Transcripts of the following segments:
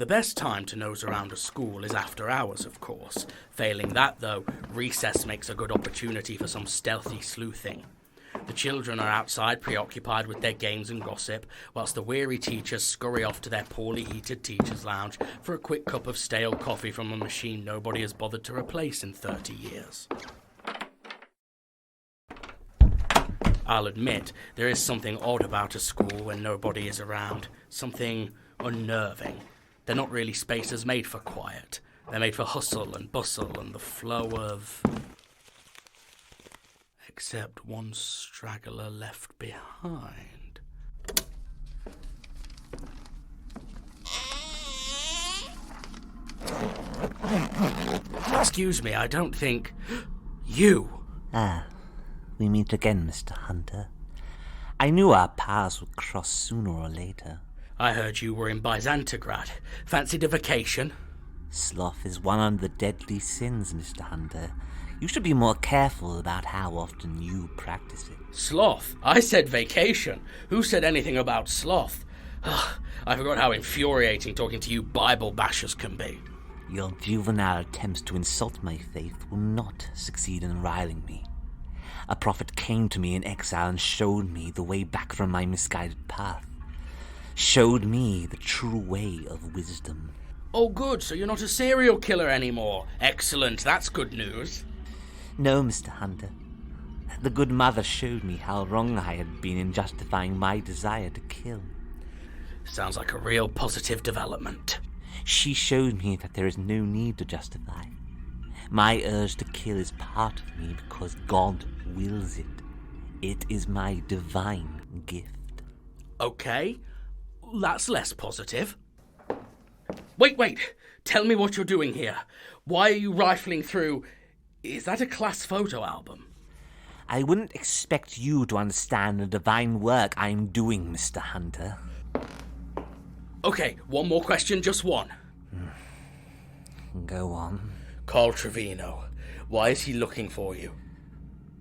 The best time to nose around a school is after hours, of course. Failing that, though, recess makes a good opportunity for some stealthy sleuthing. The children are outside preoccupied with their games and gossip, whilst the weary teachers scurry off to their poorly heated teachers' lounge for a quick cup of stale coffee from a machine nobody has bothered to replace in 30 years. I'll admit, there is something odd about a school when nobody is around. Something unnerving. They're not really spaces made for quiet. They're made for hustle and bustle and the flow of... Except one straggler left behind. Excuse me, I don't think... You! Ah, we meet again, Mr. Hunter. I knew our paths would cross sooner or later. I heard you were in Byzantigrad. Fancied a vacation? Sloth is one of the deadly sins, Mr. Hunter. You should be more careful about how often you practice it. Sloth? I said vacation. Who said anything about sloth? I forgot how infuriating talking to you Bible bashers can be. Your juvenile attempts to insult my faith will not succeed in riling me. A prophet came to me in exile and showed me the way back from my misguided path. Showed me the true way of wisdom. Oh good, so you're not a serial killer anymore. Excellent, that's good news. No, Mr. Hunter. The good mother showed me how wrong I had been in justifying my desire to kill. Sounds like a real positive development. She showed me that there is no need to justify. My urge to kill is part of me because God wills it. It is my divine gift. Okay, that's less positive. Wait. Tell me what you're doing here. Why are you rifling through... Is that a class photo album? I wouldn't expect you to understand the divine work I'm doing, Mr. Hunter. Okay, one more question, just one. Go on. Carl Trevino. Why is he looking for you?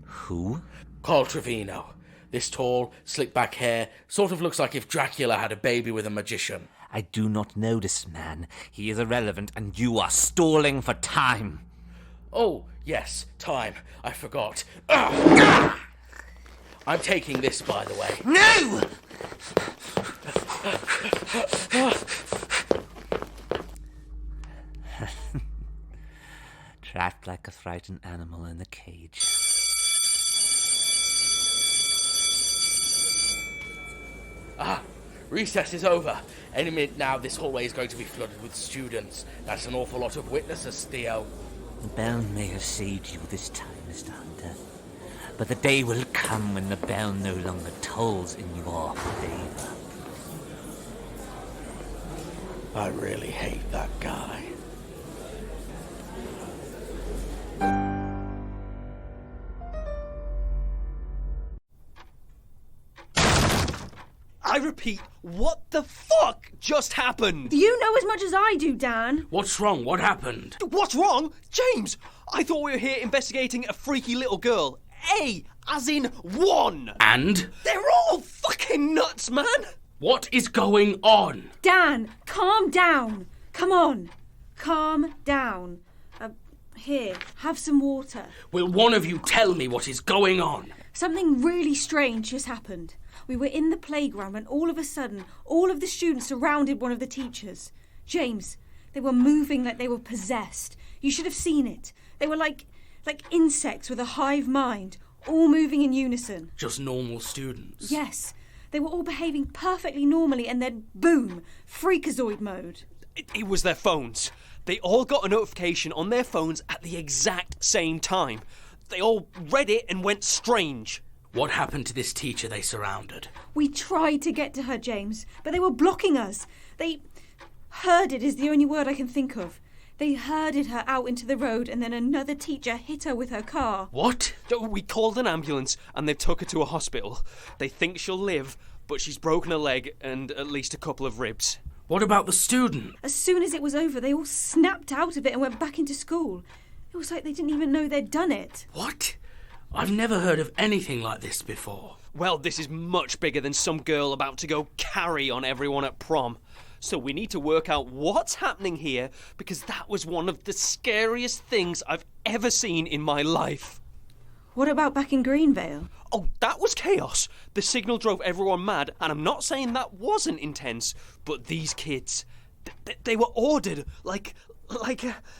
Who? Carl Trevino. This tall, slick-back hair, sort of looks like if Dracula had a baby with a magician. I do not know this man. He is irrelevant, and you are stalling for time. Oh, yes, time. I forgot. I'm taking this, by the way. No! Trapped like a frightened animal in a cage. Recess is over. Any minute now, this hallway is going to be flooded with students. That's an awful lot of witnesses, Theo. The bell may have saved you this time, Mr. Hunter, but the day will come when the bell no longer tolls in your favor. I really hate that guy. I repeat, what the fuck just happened? You know as much as I do, Dan. What's wrong? What happened? What's wrong? James, I thought we were here investigating a freaky little girl. A, as in one. And? They're all fucking nuts, man. What is going on? Dan, calm down. Come on. Calm down. Here, have some water. Will one of you tell me what is going on? Something really strange just happened. We were in the playground when all of a sudden, all of the students surrounded one of the teachers. James, they were moving like they were possessed. You should have seen it. They were like insects with a hive mind, all moving in unison. Just normal students? Yes. They were all behaving perfectly normally and then, boom, freakazoid mode. It was their phones. They all got a notification on their phones at the exact same time. They all read it and went strange. What happened to this teacher they surrounded? We tried to get to her, James, but they were blocking us. They herded is the only word I can think of. They herded her out into the road and then another teacher hit her with her car. What? We called an ambulance and they took her to a hospital. They think she'll live, but she's broken a leg and at least a couple of ribs. What about the student? As soon as it was over, they all snapped out of it and went back into school. It was like they didn't even know they'd done it. What? I've never heard of anything like this before. Well, this is much bigger than some girl about to go carry on everyone at prom. So we need to work out what's happening here, because that was one of the scariest things I've ever seen in my life. What about back in Greenvale? Oh, that was chaos. The signal drove everyone mad, and I'm not saying that wasn't intense, but these kids, they were ordered like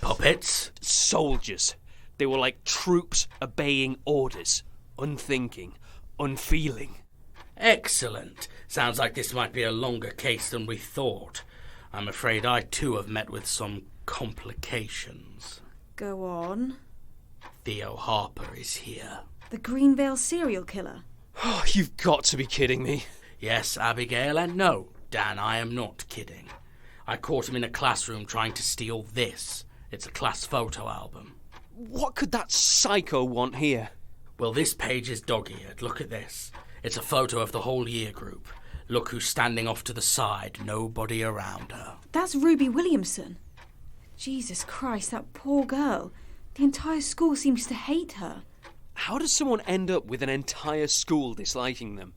Puppets? soldiers. They were like troops obeying orders, unthinking, unfeeling. Excellent. Sounds like this might be a longer case than we thought. I'm afraid I too have met with some complications. Go on. Theo Harper is here. The Greenvale serial killer. Oh, you've got to be kidding me. Yes, Abigail, and no, Dan, I am not kidding. I caught him in a classroom trying to steal this. It's a class photo album. What could that psycho want here? Well, this page is dog-eared. Look at this. It's a photo of the whole year group. Look who's standing off to the side, nobody around her. That's Ruby Williamson. Jesus Christ, that poor girl. The entire school seems to hate her. How does someone end up with an entire school disliking them?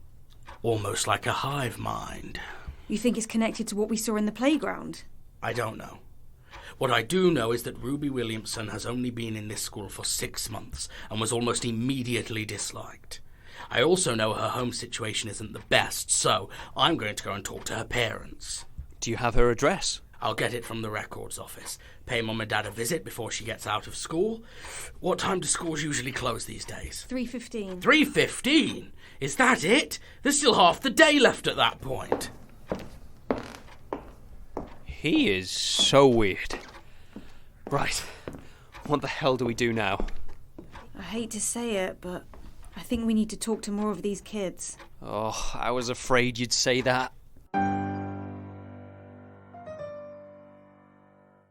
Almost like a hive mind. You think it's connected to what we saw in the playground? I don't know. What I do know is that Ruby Williamson has only been in this school for 6 months and was almost immediately disliked. I also know her home situation isn't the best, so I'm going to go and talk to her parents. Do you have her address? I'll get it from the records office. Pay Mum and Dad a visit before she gets out of school. What time do schools usually close these days? 3:15. 3:15? Is that it? There's still half the day left at that point. He is so weird. Right. What the hell do we do now? I hate to say it, but I think we need to talk to more of these kids. Oh, I was afraid you'd say that.